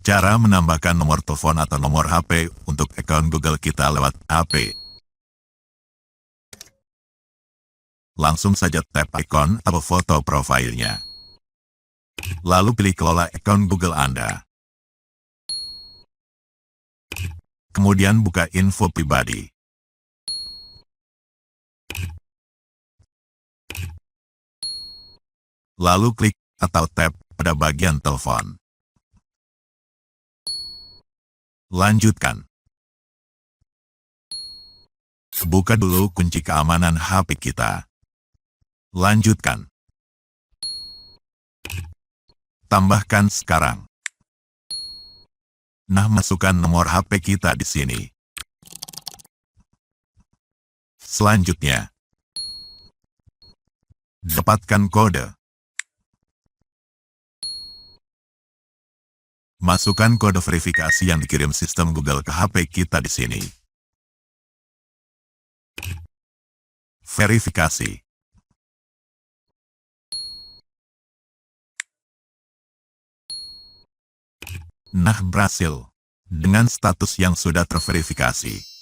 Cara menambahkan nomor telepon atau nomor HP untuk akun Google kita lewat HP. Langsung saja tap ikon atau foto profilnya. Lalu pilih kelola akun Google Anda. Kemudian buka info pribadi. Lalu klik atau tap pada bagian telepon. Lanjutkan. Buka dulu kunci keamanan HP kita. Lanjutkan. Tambahkan sekarang. Nah, masukkan nomor HP kita di sini. Selanjutnya, dapatkan kode. Masukkan kode verifikasi yang dikirim sistem Google ke HP kita di sini. Verifikasi. Nah, berhasil. Dengan status yang sudah terverifikasi.